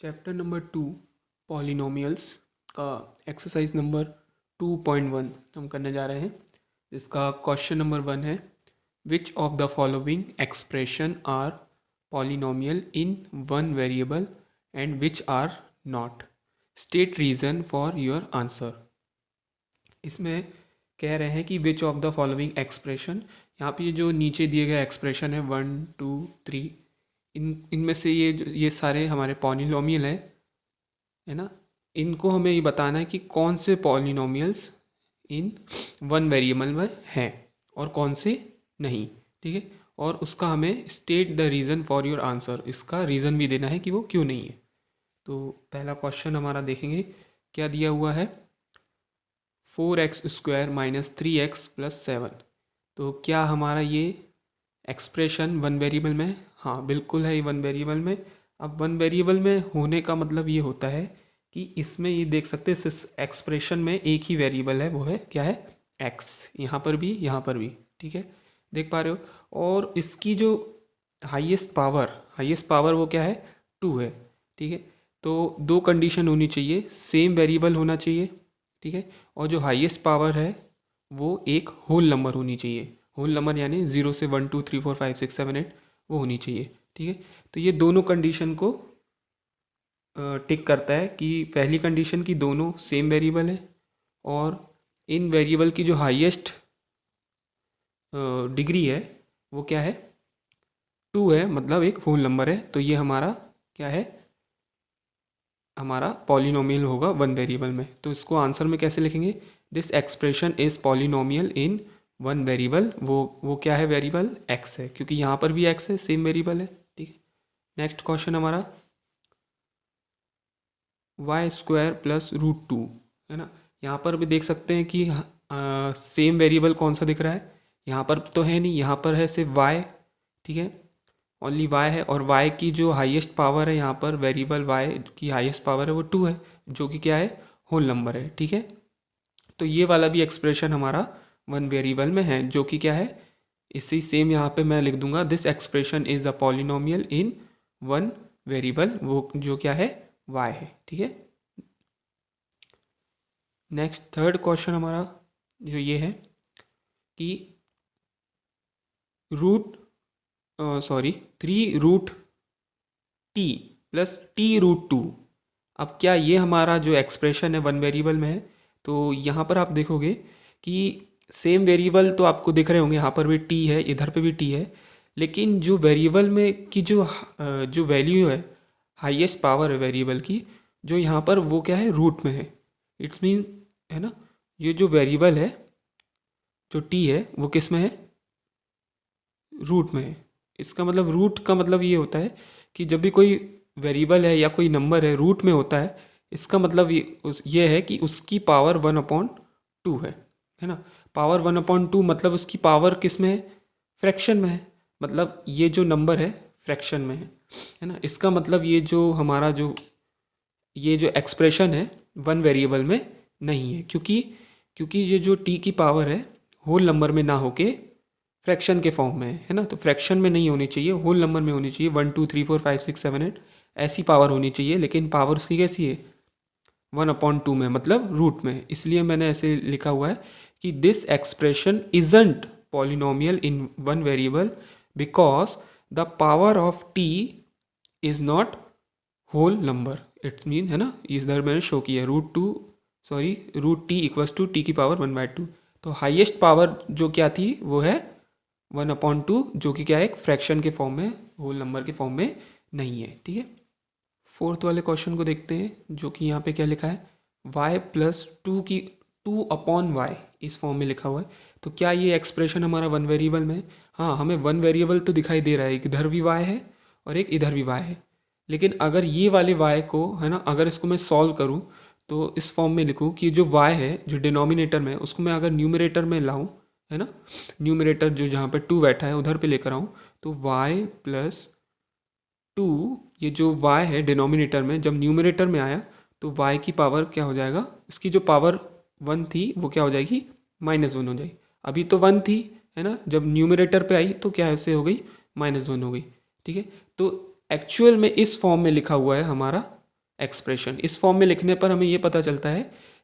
Chapter number 2 polynomials का exercise number 2.1 हम करने जा रहे हैं। इसका क्वेश्चन नंबर 1 है, which of the following expression are polynomial in one variable and which are not, state reason for your answer. इसमें कह रहे हैं कि which of the following expression, यहाँ पे ये जो नीचे दिए गए एक्सप्रेशन है 1 2 3, इनमें से ये सारे हमारे पॉलिनोमियल है ना। इनको हमें ये बताना है कि कौन से पॉलिनोमियल्स इन वन वेरिएबल में हैं और कौन से नहीं, ठीक है। और उसका हमें state the reason for your answer, इसका रीज़न भी देना है कि वो क्यों नहीं है। तो पहला क्वेश्चन हमारा देखेंगे क्या दिया हुआ है, 4x² - 3x + 7। तो क्या हमारा ये एक्सप्रेशन वन वेरिएबल में? हाँ बिल्कुल है, ये वन वेरिएबल में। अब वन वेरिएबल में होने का मतलब ये होता है कि इसमें ये देख सकते हैं इस एक्सप्रेशन में एक ही वेरिएबल है, वो है क्या है, x। यहाँ पर भी, ठीक है, देख पा रहे हो। और इसकी जो हाईएस्ट पावर वो क्या है, 2 है, ठीक है। तो दो कंडीशन होनी चाहिए, सेम वेरिएबल होना चाहिए, ठीक है, और जो हाईएस्ट पावर है वो एक होल नंबर होनी चाहिए। होल नंबर यानी 0 से 1 2 3 4 5 6 7 8 वो होनी चाहिए, ठीक है। तो ये दोनों कंडीशन को टिक करता है कि पहली कंडीशन की दोनों सेम वेरिएबल है और इन वेरिएबल की जो हाईएस्ट डिग्री है वो क्या है, 2 है, मतलब एक होल नंबर है। तो ये हमारा क्या है, हमारा पॉलिनोमियल होगा वन वेरिएबल में। तो इसको आंसर में कैसे लिखेंगे, this expression is polynomial in one variable. वो क्या है, वेरिएबल x है, क्योंकि यहाँ पर भी x है, सेम वेरिएबल है, ठीक है। नेक्स्ट क्वेश्चन हमारा y² + √2 है ना। यहाँ पर भी देख सकते हैं कि सेम वेरिएबल कौन सा दिख रहा है, यहाँ पर तो है नहीं, यहाँ पर है सिर्फ y, ठीक है, ओनली y है। और y की जो हाईएस्ट पावर है, यहाँ पर वेरिएबल y की हाईएस्ट पावर है वो 2 है, जो कि क्या है, होल नंबर है, ठीक है। तो ये वाला भी एक्सप्रेशन हमारा वन वेरिएबल में है, जो कि क्या है, इसी सेम यहाँ पे मैं लिख दूंगा, this expression is a polynomial in one variable, वो जो क्या है, y है, ठीक है। नेक्स्ट थर्ड क्वेश्चन हमारा जो ये है कि 3√t + t√2। अब क्या ये हमारा जो एक्सप्रेशन है वन वेरिएबल में है? तो यहाँ पर आप देखोगे कि सेम वेरिएबल तो आपको दिख रहे होंगे, यहाँ पर भी t है, इधर पे भी t है, लेकिन जो वेरिएबल में की जो वैल्यू है, हाईएस्ट पावर है वेरिएबल की, जो यहाँ पर वो क्या है, रूट में है। इट्स मीन है ना, ये जो वेरिएबल है जो t है वो किस में है, रूट में है। इसका मतलब रूट का मतलब ये होता है कि जब भी कोई वेरिएबल है या कोई नंबर है रूट में होता है, इसका मतलब ये है कि उसकी पावर 1/2 है ना। पावर 1/2 मतलब उसकी पावर किस में है, फ्रैक्शन में है, मतलब ये जो नंबर है फ्रैक्शन में है ना। इसका मतलब ये जो हमारा ये जो एक्सप्रेशन है वन वेरिएबल में नहीं है, क्योंकि ये जो t की पावर है होल नंबर में ना होके फ्रैक्शन के फॉर्म में है ना। तो फ्रैक्शन में नहीं होनी चाहिए, होल नंबर में होनी चाहिए, 1 2 3 4 5 6 7 8 ऐसी पावर होनी चाहिए। लेकिन पावर उसकी कैसी है, 1/2 में, मतलब रूट में। इसलिए मैंने ऐसे लिखा हुआ है कि this expression isn't polynomial in one variable because the power of t is not whole number. It's mean है ना, इधर मैंने शो किया √t = t⁻1/2। तो हाईएस्ट पावर जो क्या थी वो है 1/2, जो कि क्या है, एक फ्रैक्शन के फॉर्म में, होल नंबर के फॉर्म में नहीं है, ठीक है। फोर्थ वाले क्वेश्चन को देखते हैं, जो कि यहाँ पे क्या लिखा है, y + 2/y इस फॉर्म में लिखा हुआ है। तो क्या ये एक्सप्रेशन हमारा वन वेरिएबल में? हाँ, हमें वन वेरिएबल तो दिखाई दे रहा है, एक इधर भी y है और एक इधर भी y है। लेकिन अगर ये वाले y को है ना, अगर इसको मैं सॉल्व करूँ तो इस फॉर्म में लिखूँ कि जो y है जो डिनोमिनेटर में, उसको मैं अगर न्यूमरेटर में लाऊँ, है ना, न्यूमरेटर जो जहाँ पे 2 बैठा है उधर पे लेकर आऊँ, तो y + 2, ये जो y है डिनोमिनेटर में, जब न्यूमरेटर में आया तो y की पावर क्या हो जाएगा, इसकी जो पावर 1 थी वो क्या हो जाएगी, -1 हो जाएगी। अभी तो 1 थी है ना, जब न्यूमरेटर पे आई तो क्या ऐसे हो गई, -1 हो गई, ठीक है। तो एक्चुअल में इस फॉर्म में लिखा हुआ है हमारा एक्सप्रेशन। इस फॉर्म में लिखने पर हमें ये पता चलता है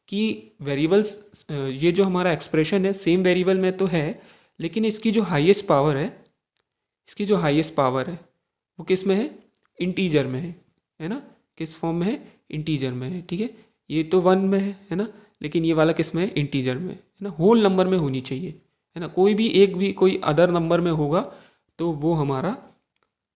कि वेरिएबल्स, ये जो हमारा एक्सप्रेशन है सेम वेरिएबल में तो है, लेकिन इसकी जो हाईएस्ट पावर है वो किस में है, इंटीजर में है ना। किस फॉर्म में है, इंटीजर में है, ठीक है। ये तो 1 में है ना, लेकिन ये वाला किस में है, इंटीजर में है ना। होल नंबर में होनी चाहिए, है ना। कोई भी एक भी कोई अदर नंबर में होगा तो वो हमारा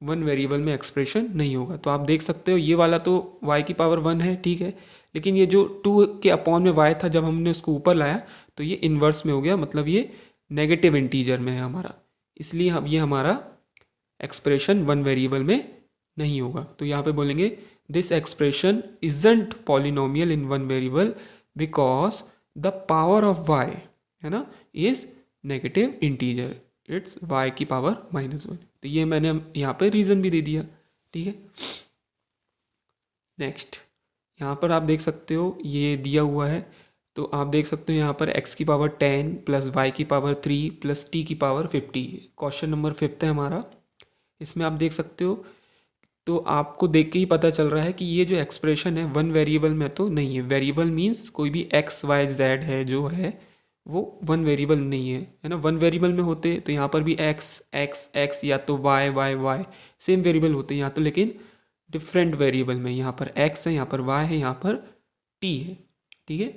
1 वेरिएबल में एक्सप्रेशन नहीं होगा। तो आप देख सकते हो ये वाला तो y की पावर 1 है, ठीक है, लेकिन ये जो 2 के अपॉन में y था जब हमने उसको ऊपर लाया तो ये इन्वर्स में हो गया, मतलब ये नेगेटिव इंटीजर में है हमारा, इसलिए हम ये हमारा एक्सप्रेशन 1 वेरिएबल में नहीं होगा। तो यहाँ पे बोलेंगे this expression isn't polynomial in 1 variable because the power of y, है ना, is negative integer, it's y की पावर -1। तो ये मैंने यहाँ पे रीज़न भी दे दिया, ठीक है। नेक्स्ट यहाँ पर आप देख सकते हो ये दिया हुआ है, तो आप देख सकते हो यहाँ पर x की पावर 10 प्लस y की पावर 3 प्लस t की पावर 50। क्वेश्चन नंबर 5 है हमारा। इसमें आप देख सकते हो, तो आपको देख के ही पता चल रहा है कि ये जो एक्सप्रेशन है 1 वेरिएबल में तो नहीं है। वेरिएबल मीन्स कोई भी x y z है जो है वो 1 वेरिएबल नहीं है ना। 1 वेरिएबल में होते तो यहाँ पर भी x या तो y सेम वेरिएबल होते यहाँ तो, लेकिन डिफरेंट वेरिएबल में, यहाँ पर x है, यहाँ पर y है, यहाँ पर t है, ठीक है।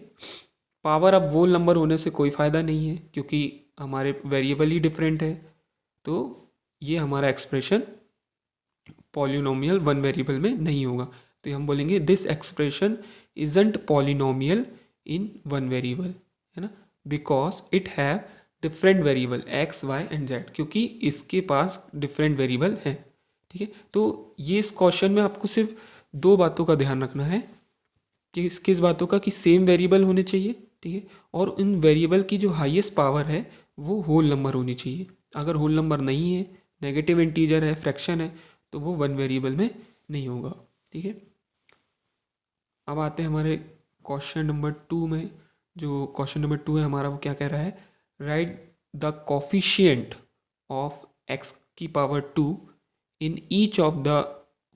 पावर अब वोल नंबर होने से कोई फ़ायदा नहीं है क्योंकि हमारे वेरिएबल ही डिफरेंट है, तो ये हमारा एक्सप्रेशन पॉलिनोमियल 1 वेरिएबल में नहीं होगा। तो हम बोलेंगे this expression isn't polynomial in 1 variable, है ना, because it have different variable x y and z, क्योंकि इसके पास डिफरेंट वेरिएबल हैं, ठीक है। तो ये इस क्वेश्चन में आपको सिर्फ 2 बातों का ध्यान रखना है कि किस बातों का, कि सेम वेरिएबल होने चाहिए, ठीक है, और इन वेरिएबल की जो हाईएस्ट पावर है वो होल नंबर होनी चाहिए। अगर होल नंबर नहीं है, नेगेटिव इंटीजर है, फ्रैक्शन है, तो वो 1 वेरिएबल में नहीं होगा, ठीक है। अब आते हैं हमारे क्वेश्चन नंबर 2 में। जो क्वेश्चन नंबर 2 है हमारा वो क्या कह रहा है, right the coefficient of x की power 2 in each of the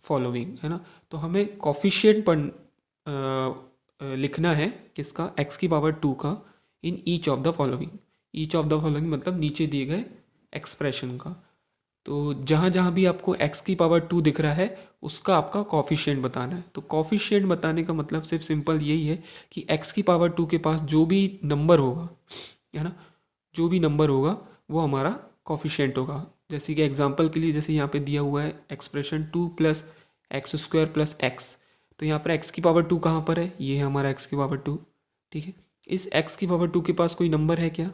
following, है ना। तो हमें कोफिशिएंट पर लिखना है किसका, x की पावर 2 का, in each of the following. Each of the following मतलब नीचे दिए गए एक्सप्रेशन का। तो जहाँ जहाँ भी आपको x की पावर 2 दिख रहा है उसका आपका कॉफिशिएंट बताना है। तो कॉफिशिएंट बताने का मतलब सिर्फ सिंपल यही है कि x की पावर 2 के पास जो भी नंबर होगा, है ना, जो भी नंबर होगा वो हमारा कॉफिशिएंट होगा। जैसे कि एग्जांपल के लिए, जैसे यहाँ पे दिया हुआ है expression 2 plus x square plus x, तो यहाँ पर x की पावर 2 कहाँ पर है, ये है हमारा x की पावर 2, ठीक है। इस x की पावर 2 के पास कोई नंबर है क्या,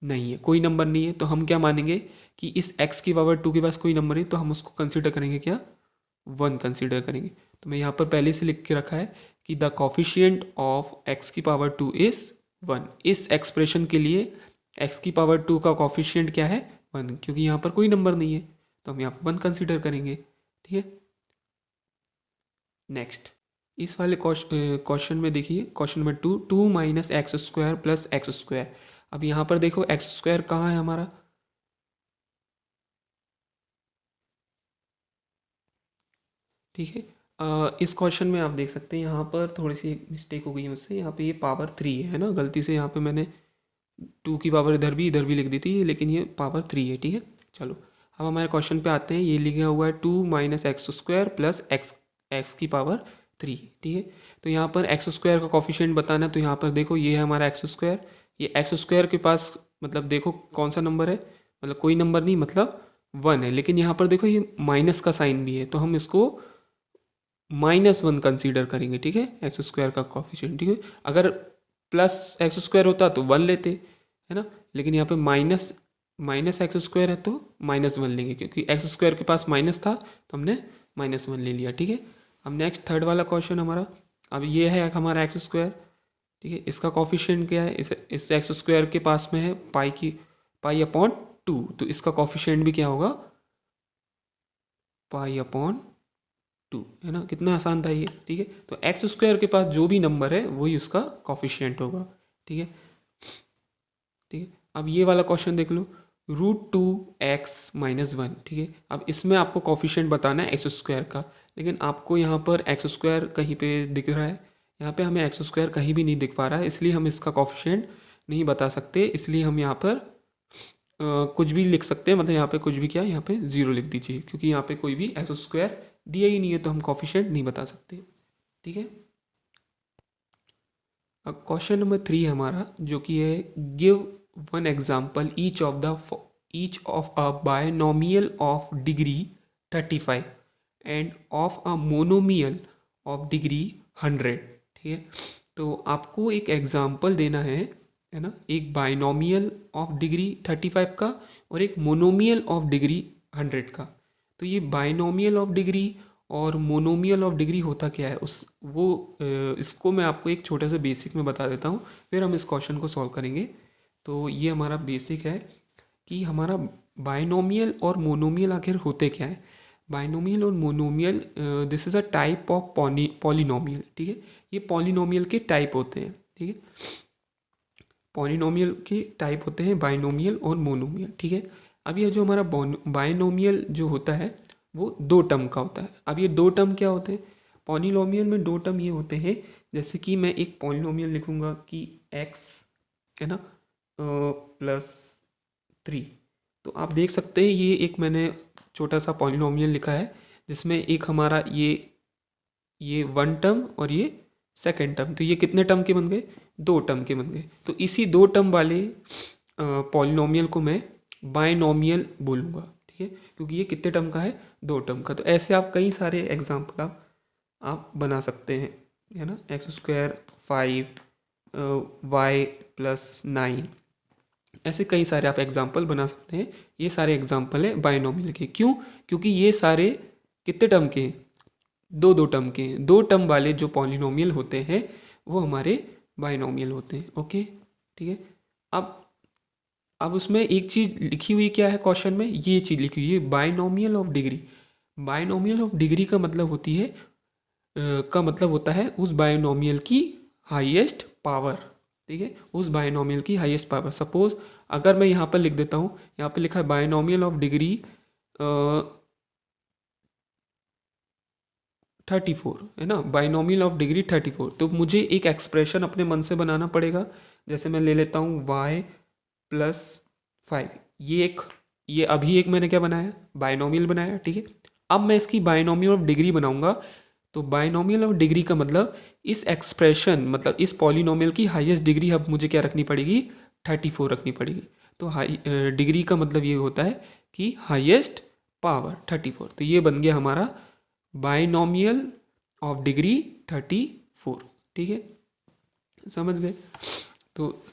नहीं है, कोई नंबर नहीं है। तो हम क्या मानेंगे कि इस x की पावर 2 के पास कोई नंबर नहीं, तो हम उसको कंसीडर करेंगे क्या, 1 कंसीडर करेंगे। तो मैं यहाँ पर पहले से लिख के रखा है कि द कॉफिशिएंट ऑफ x की पावर 2 इज़ 1। इस एक्सप्रेशन के लिए x की पावर 2 का कॉफिशिएंट क्या है, 1, क्योंकि यहाँ पर कोई नंबर नहीं है, तो हम यहाँ पर 1 कंसीडर करेंगे, ठीक है। नेक्स्ट इस वाले क्वेश्चन में देखिए, question number 2 minus x square plus x square. अब यहाँ पर देखो एक्स स्क्वायर कहाँ है हमारा, ठीक है। इस क्वेश्चन में आप देख सकते हैं यहाँ पर थोड़ी सी मिस्टेक हो गई मुझसे, यहाँ पे ये पावर 3 है ना, गलती से यहाँ पे मैंने 2 की पावर इधर भी लिख दी थी, लेकिन ये पावर 3 है, ठीक है। चलो अब हमारे क्वेश्चन पे आते हैं। ये लिखा हुआ है 2 minus x square plus x की पावर 3, ठीक है। तो यहाँ पर एक्स स्क्वायर का कॉफिशिएंट बताना है, तो यहाँ पर देखो ये है हमारा एक्स स्क्वायर। ये एक्स स्क्वायर के पास मतलब देखो कौन सा नंबर है, मतलब कोई नंबर नहीं, मतलब 1 है, लेकिन यहाँ पर देखो ये माइनस का साइन भी है, तो हम इसको -1 कंसीडर करेंगे, ठीक है, एक्स स्क्वायर का कॉफिशिएंट, ठीक है। अगर प्लस एक्स स्क्वायर होता तो 1 लेते, है ना, लेकिन यहाँ पे माइनस एक्स स्क्वायर है तो -1 लेंगे, क्योंकि एक्स स्क्वायर के पास माइनस था तो हमने -1 ले लिया, ठीक है। अब नेक्स्ट थर्ड वाला क्वेश्चन हमारा, अब ये है हमारा एक्स स्क्वायर, ठीक है। इसका कॉफिशिएंट क्या है, इस एक्स स्क्वायर के पास में है पाई अपॉन 2, तो इसका कॉफिशिएंट भी क्या होगा, पाई अपॉन 2, है ना। कितना आसान था ये, ठीक है। तो एक्स स्क्वायर के पास जो भी नंबर है वही उसका कॉफिशिएंट होगा, ठीक है, ठीक है। अब ये वाला क्वेश्चन देख लो, √2x - 1, ठीक है। अब इसमें आपको कॉफिशिएंट बताना है एक्स स्क्वायर का, लेकिन आपको यहाँ पर एक्स स्क्वायर कहीं पे दिख रहा है, यहाँ पे हमें एक्स स्क्वायर कहीं भी नहीं दिख पा रहा है, इसलिए हम इसका कोफिशिएंट नहीं बता सकते। इसलिए हम यहाँ पर कुछ भी लिख सकते हैं, मतलब यहाँ पे कुछ भी क्या, यहाँ पे ज़ीरो लिख दीजिए, क्योंकि यहाँ पे कोई भी एक्स स्क्वायर दिया ही नहीं है, तो हम कोफिशिएंट नहीं बता सकते। ठीक है। अब क्वेश्चन नंबर 3 है हमारा, जो कि है give one example each of a binomial of degree 35 end of a monomial of degree 100। ठीक है। तो आपको एक एग्जाम्पल देना है ना, एक बायनोमियल ऑफ डिग्री 35 का और एक मोनोमियल ऑफ डिग्री 100 का। तो ये बायनोमियल ऑफ डिग्री और मोनोमियल ऑफ डिग्री होता क्या है, इसको मैं आपको एक छोटे से बेसिक में बता देता हूँ, फिर हम इस क्वेश्चन को सॉल्व करेंगे। तो ये हमारा बेसिक है कि हमारा बायनोमियल और मोनोमियल आखिर होते क्या है। बायनोमियल और monomial, this is a type of polynomial. ठीक है। ये पॉलिनोमियल के टाइप होते हैं। ठीक है। पॉलिनोमियल के टाइप होते हैं बायनोमियल और मोनोमियल। ठीक है। अब ये जो हमारा बायनोमियल जो होता है वो दो टर्म का होता है। अब ये दो टर्म क्या होते हैं, पॉलिनोमियल में दो टर्म ये होते हैं, जैसे कि मैं एक पॉलिनोमियल लिखूंगा कि x है ना +3। तो आप देख सकते हैं ये एक मैंने छोटा सा पॉलिनोमियल लिखा है, जिसमें एक हमारा ये वन टर्म और ये सेकेंड टर्म, तो ये कितने टर्म के बन गए, दो टर्म के बन गए। तो इसी दो टर्म वाले पॉलिनोमियल को मैं बायनोमियल बोलूँगा। ठीक है। क्योंकि ये कितने टर्म का है, दो टर्म का। तो ऐसे आप कई सारे एग्जाम्पल आप बना सकते हैं, है ना। x² 5 y+9, ऐसे कई सारे आप एग्जाम्पल बना सकते हैं। ये सारे एग्जाम्पल है बायनोमियल के। क्यों? क्योंकि ये सारे कितने टर्म के हैं, दो दो टर्म के हैं। दो टर्म वाले जो पॉलिनोमियल होते हैं वो हमारे बायनोमियल होते हैं। ओके। ठीक है। अब उसमें एक चीज़ लिखी हुई क्या है क्वेश्चन में, ये चीज़ लिखी हुई है binomial of degree. Binomial of degree का मतलब होती है का मतलब होता है उस बायनोमियल की हाईएस्ट पावर। ठीक है। उस बायनोमियल की हाईएस्ट पावर। सपोज अगर मैं यहाँ पर लिख देता हूँ, यहाँ पे लिखा है बायनोमियल ऑफ डिग्री 34, है ना, बायनोमियल ऑफ डिग्री 34। तो मुझे एक एक्सप्रेशन अपने मन से बनाना पड़ेगा। जैसे मैं ले लेता हूँ y+5, ये अभी एक मैंने क्या बनाया, बायनोमियल बनाया। ठीक है। अब मैं इसकी बायनोमियल ऑफ डिग्री बनाऊंगा। तो बायनोमियल ऑफ डिग्री का मतलब इस एक्सप्रेशन, मतलब इस पॉलिनोमियल की हाईएस्ट डिग्री अब मुझे क्या रखनी पड़ेगी, 34 रखनी पड़ेगी। तो डिग्री का मतलब ये होता है कि हाईएस्ट पावर 34। तो ये बन गया हमारा बायनोमियल ऑफ डिग्री 34। ठीक है। समझ गए। तो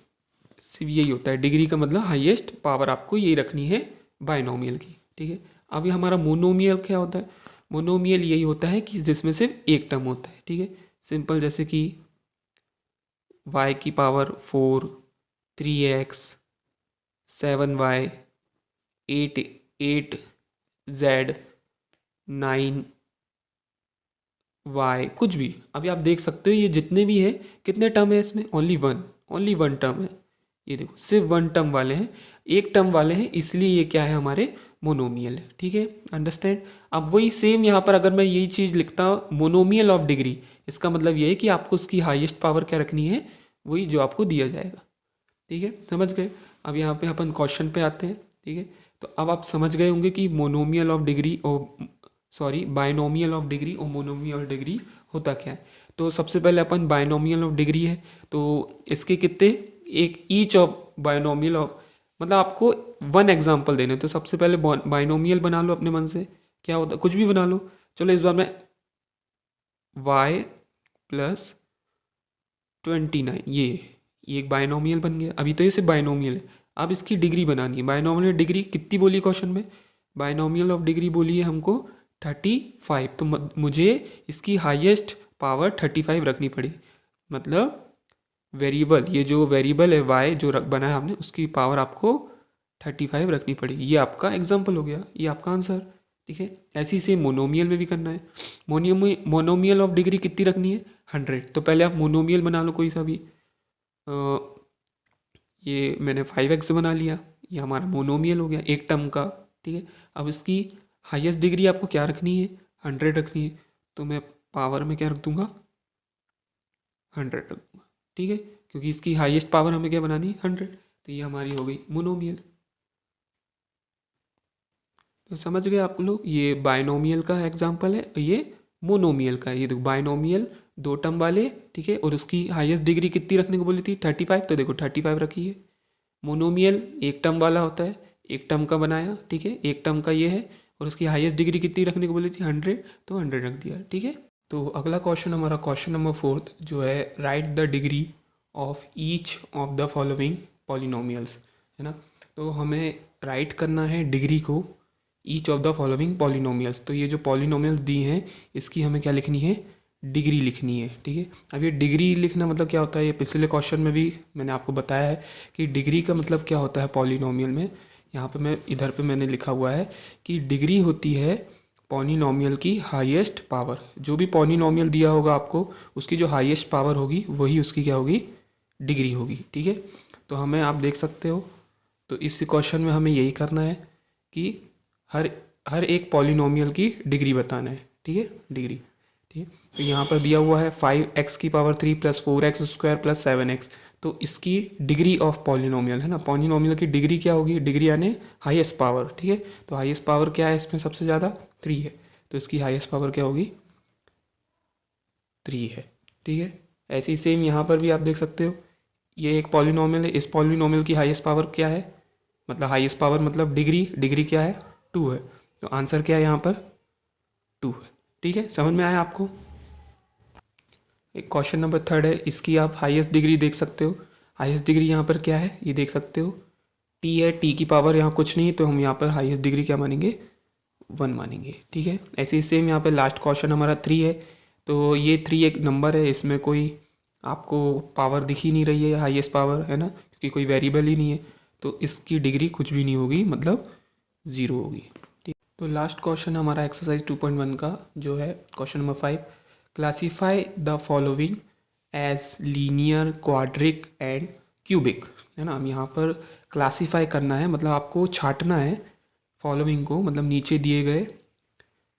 सिर्फ यही होता है, डिग्री का मतलब हाईएस्ट पावर आपको यही रखनी है बायनोमियल की। ठीक है। अब ये हमारा मोनोमियल क्या होता है, मोनोमियल यही होता है कि जिसमें सिर्फ एक टर्म होता है। ठीक है। सिंपल, जैसे कि y⁴, 3x, 7y, 8z, 9y, कुछ भी। अभी आप देख सकते हो ये जितने भी हैं, कितने टर्म है इसमें, ओनली वन टर्म है। ये देखो सिर्फ वन टर्म वाले हैं, एक टर्म वाले हैं, इसलिए ये क्या है, हमारे मोनोमियल है। ठीक है। अंडरस्टैंड। अब वही सेम यहाँ पर अगर मैं यही चीज़ लिखता मोनोमियल ऑफ डिग्री, इसका मतलब ये है कि आपको उसकी हाईएस्ट पावर क्या रखनी है, वही जो आपको दिया जाएगा। ठीक है। समझ गए। अब यहाँ पे अपन क्वेश्चन पे आते हैं। ठीक है। तो अब आप समझ गए होंगे कि मोनोमियल ऑफ डिग्री और बायनोमियल ऑफ डिग्री और मोनोमियल ऑफ डिग्री होता क्या है। तो सबसे पहले अपन बायनोमियल ऑफ डिग्री है, तो इसके कितने, एक ईच ऑफ बायनोमियल ऑफ, मतलब आपको वन एग्जांपल देने। तो सबसे पहले बायनोमियल बना लो अपने मन से, क्या होता कुछ भी बना लो। चलो इस बार मैं y+29, ये एक बायनोमियल बन गया। अभी तो ये सिर्फ बायनोमियल है। अब इसकी डिग्री बनानी है। बायनोमियल डिग्री कितनी बोली क्वेश्चन में, बायनोमियल ऑफ डिग्री बोली है हमको 35। तो मुझे इसकी हाईएस्ट पावर 35 रखनी पड़ी। मतलब वेरिएबल, ये जो वेरिएबल है y जो बना है आपने, उसकी पावर आपको 35 रखनी पड़ेगी। ये आपका एग्जाम्पल हो गया, ये आपका आंसर। ठीक है। ऐसी से मोनोमियल में भी करना है। मोनोमियल ऑफ डिग्री कितनी रखनी है, 100। तो पहले आप मोनोमियल बना लो कोई सा भी। ये मैंने 5x बना लिया, ये हमारा मोनोमियल हो गया एक टर्म का। ठीक है। अब इसकी हाईएस्ट डिग्री आपको क्या रखनी है, 100 रखनी है। तो मैं पावर में क्या रख दूंगा, 100 रख दूंगा, ठीक है, क्योंकि इसकी हाईएस्ट पावर हमें क्या बनानी है, 100। तो ये हमारी हो गई मोनोमियल। तो समझ गए आप लोग, ये बायनोमियल का एग्जांपल है, ये मोनोमियल का है। ये देखो बायनोमियल दो टर्म वाले, ठीक है, और उसकी हाईएस्ट डिग्री कितनी रखने को बोली थी, 35, तो देखो 35 रखी है। मोनोमियल एक टर्म वाला होता है, एक टर्म का बनाया, ठीक है, एक टर्म का ये है, और उसकी हाईएस्ट डिग्री कितनी रखने को बोली थी, 100, तो 100 रख दिया, ठीक है। तो अगला क्वेश्चन हमारा क्वेश्चन नंबर 4 जो है, right the degree of each of the following polynomials, है ना। तो हमें राइट करना है डिग्री को each of the following polynomials. तो ये जो पॉलिनोमियल्स दी हैं इसकी हमें क्या लिखनी है, डिग्री लिखनी है, ठीक है। अब ये डिग्री लिखना मतलब क्या होता है, ये पिछले क्वेश्चन में भी मैंने आपको बताया है कि डिग्री का मतलब क्या होता है पॉलिनोमियल में। यहाँ पे मैं इधर पे मैंने लिखा हुआ है कि डिग्री होती है पॉलिनोमियल की हाईएस्ट पावर। जो भी पॉलिनोमियल दिया होगा आपको, उसकी जो हाईएस्ट पावर होगी वही उसकी क्या होगी, डिग्री होगी, ठीक है। तो हमें आप देख सकते हो, तो इस क्वेश्चन में हमें यही करना है कि हर हर एक पॉलिनोमियल की डिग्री बताना है, ठीक है, डिग्री, ठीक है। तो यहाँ पर दिया हुआ है 5x³ + 4x² + 7x। तो इसकी डिग्री ऑफ पॉलिनोमियल है ना, पॉलिनोमियल की डिग्री क्या होगी, डिग्री यानी हाईएस्ट पावर, ठीक है। तो हाईएस्ट पावर क्या है इसमें, सबसे ज़्यादा 3 है, तो इसकी हाईएस्ट पावर क्या होगी, 3 है, ठीक है। ऐसे ही सेम यहाँ पर भी आप देख सकते हो, ये एक पॉलिनोमियल है, इस पॉलिनोमियल की हाईएस्ट पावर क्या है, मतलब हाईएस्ट पावर मतलब डिग्री, डिग्री क्या है, 2 है। तो आंसर क्या है यहाँ पर, 2 है, ठीक है। समझ में आया आपको। एक क्वेश्चन नंबर 3 है, इसकी आप हाईएस्ट डिग्री देख सकते हो। हाईएस्ट डिग्री यहाँ पर क्या है, ये देख सकते हो, टी है, टी की पावर यहाँ कुछ नहीं, तो हम यहाँ पर हाईएस्ट डिग्री क्या मानेंगे, 1 मानेंगे, ठीक है। ऐसे ही सेम यहाँ पे लास्ट क्वेश्चन हमारा 3 है। तो ये 3 एक नंबर है, इसमें कोई आपको पावर दिख ही नहीं रही है, हाईएस्ट पावर है ना, क्योंकि कोई वेरिएबल ही नहीं है, तो इसकी डिग्री कुछ भी नहीं होगी, मतलब 0 होगी, ठीक। तो लास्ट क्वेश्चन हमारा एक्सरसाइज 2.1 का जो है question number 5, classify the following as linear, quadratic and cubic, है ना। हम यहाँ पर क्लासीफाई करना है, मतलब आपको छांटना है फॉलोइंग को, मतलब नीचे दिए गए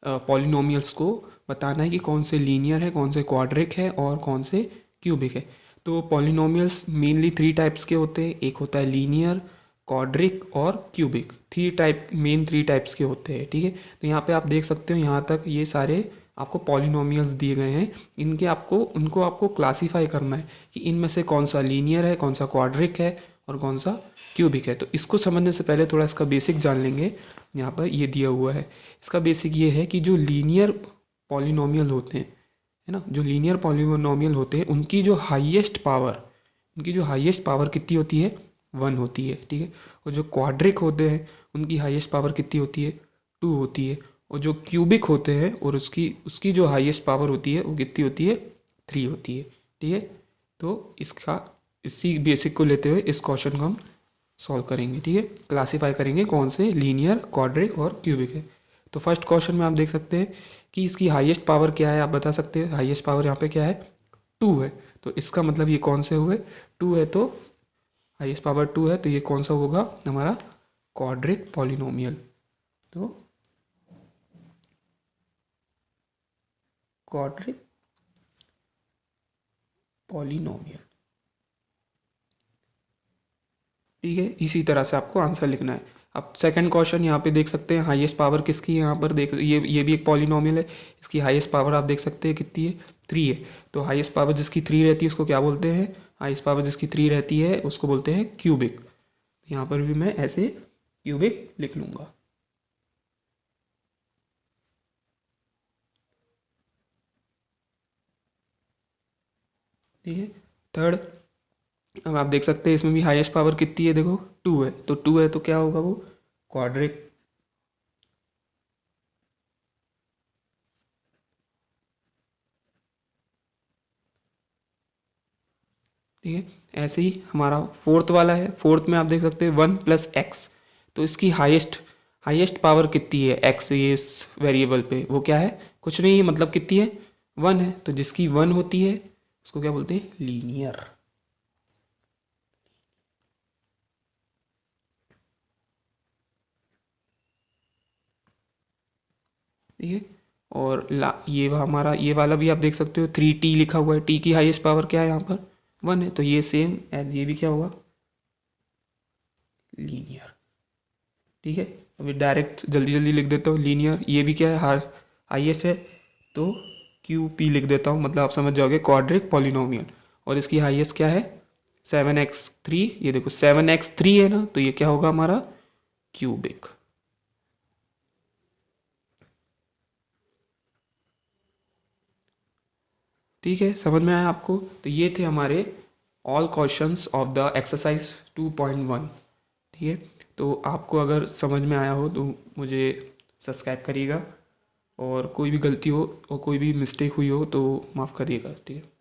पॉलिनोमियल्स को बताना है कि कौन से लीनियर है, कौन से क्वाड्रिक है और कौन से क्यूबिक है। तो पॉलिनोमियल्स मेनली 3 टाइप्स के होते हैं, एक होता है लीनियर, क्वाड्रिक और क्यूबिक। 3 टाइप्स के होते हैं, ठीक है। तो यहाँ पे आप देख सकते हो, यहाँ तक ये सारे आपको पॉलिनोमियल्स दिए गए हैं, इनके उनको आपको क्लासीफाई करना है कि इनमें से कौन सा लीनियर है, कौन सा क्वाड्रिक है और कौन सा क्यूबिक है। तो इसको समझने से पहले थोड़ा इसका बेसिक जान लेंगे। यहाँ पर ये दिया हुआ है, इसका बेसिक ये है कि जो लीनियर पॉलिनोमियल होते हैं, है ना, जो लीनियर पॉलिनोमियल होते हैं उनकी जो हाईएस्ट पावर कितनी होती है, 1 होती है, ठीक है। और जो क्वाड्रिक होते हैं उनकी हाईएस्ट पावर कितनी होती है, 2 होती है। और जो क्यूबिक होते हैं और उसकी उसकी जो हाईएस्ट पावर होती है वो कितनी होती है, 3 होती है, ठीक है। तो इसी बेसिक को लेते हुए इस क्वेश्चन को हम सॉल्व करेंगे, ठीक है। क्लासीफाई करेंगे कौन से लीनियर, क्वाड्रिक और क्यूबिक है। तो फर्स्ट क्वेश्चन में आप देख सकते हैं कि इसकी हाईएस्ट पावर क्या है, आप बता सकते हैं। हाईएस्ट पावर यहाँ पे क्या है, 2 है, तो इसका मतलब ये कौन से हुए, 2 है, तो हाईएस्ट पावर 2 है, तो ये कौन सा होगा हमारा, क्वाड्रिक पॉलिनोमियल। तो क्वाड्रिक पॉलिनोमियल, ठीक है। इसी तरह से आपको आंसर लिखना है। अब सेकंड क्वेश्चन यहाँ पे देख सकते हैं, हाईएस्ट पावर किसकी है, यहाँ पर देख, ये भी एक पॉलिनोमियल है, इसकी हाईएस्ट पावर आप देख सकते हैं कितनी है, 3 है। तो हाईएस्ट पावर जिसकी 3 रहती है उसको क्या बोलते हैं, हाईएस्ट पावर जिसकी 3 रहती है उसको बोलते हैं क्यूबिक। यहाँ पर भी मैं ऐसे क्यूबिक लिख लूँगा, ठीक है। थर्ड, अब आप देख सकते हैं इसमें भी हाईएस्ट पावर कितनी है, देखो 2 है, तो 2 है तो क्या होगा वो, क्वाड्रिक, ठीक है। ऐसे ही हमारा फोर्थ वाला है, फोर्थ में आप देख सकते हैं 1 + x। तो इसकी हाईएस्ट हाईएस्ट पावर कितनी है, x, ये इस वेरिएबल पे वो क्या है, कुछ नहीं है, मतलब कितनी है, 1 है। तो जिसकी 1 होती है उसको क्या बोलते हैं, लीनियर, ठीक है। और ये हमारा ये वाला भी आप देख सकते हो 3t लिखा हुआ है, t की हाईएस्ट पावर क्या है यहाँ पर 1 है, तो ये सेम एज ये भी क्या होगा लीनियर। ठीक है, अभी डायरेक्ट जल्दी जल्दी लिख देता हूँ लीनियर, ये भी क्या है हाईएस्ट है, तो क्यू पी लिख देता हूँ, मतलब आप समझ जाओगे क्वाड्रिक पॉलिनोमियल। और इसकी हाईएस्ट क्या है 7x3, ये देखो 7x3 है ना, तो ये क्या होगा हमारा क्यूबिक। ठीक है, समझ में आया आपको? तो ये थे हमारे all questions of the exercise 2.1। ठीक है, तो आपको अगर समझ में आया हो तो मुझे सब्सक्राइब करिएगा, और कोई भी गलती हो और कोई भी मिस्टेक हुई हो तो माफ़ करिएगा। ठीक है।